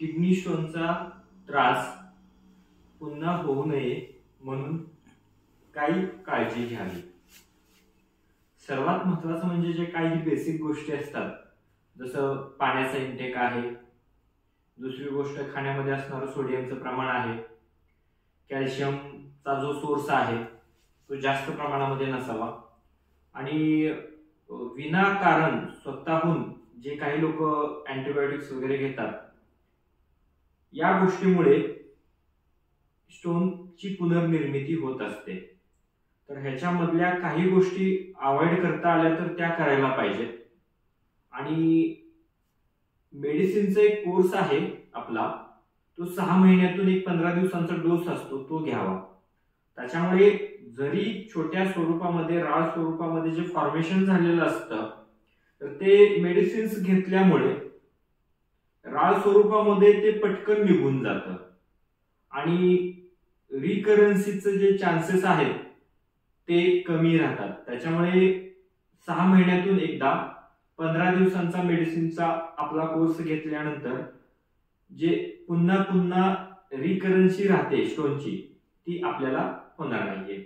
Kidney स्टोनचा त्रास पुन्हा होऊ नये म्हणून काही काळजी घ्यावी। सर्वात महत्त्वाचं म्हणजे जे काही बेसिक गोष्टी असतात, जसं पाण्याचा इंटेक आहे, दुसरी गोष्ट खाण्यामध्ये असणारं सोडियमचं प्रमाण आहे, कॅल्शियमचा जो सोर्स आहे तो जास्त प्रमाणामध्ये नसावा, आणि विनाकारण स्वतःहून जे काही लोक अँटीबायोटिक्स वगैरे घेतात, या गोष्टीमुळे स्टोनची पुनर्निर्मिती होत असते। तर ह्याच्यामधल्या काही गोष्टी अवॉइड करता आल्या तर त्या करायला पाहिजेत। आणि मेडिसिनचा एक कोर्स आहे आपला, तो 6 महिन्यातून एक 15 दिवसांचा डोस असतो, तो घ्यावा। त्याच्यामुळे जरी छोट्या स्वरूपामध्ये राळ स्वरूपामध्ये जे फॉर्मेशन झालेलं असतं, तर ते मेडिसिन्स घेतल्यामुळे राळ स्वरूपामध्ये ते पटकन निघून जातं आणि रिकरन्सीचे जे चान्सेस आहेत ते कमी राहतात। त्याच्यामुळे 6 महिन्यातून एकदा 15 दिवसांचा मेडिसिनचा आपला कोर्स घेतल्यानंतर जे पुन्हा पुन्हा रिकरन्सी राहते स्टोनची, ती आपल्याला होणार नाहीये।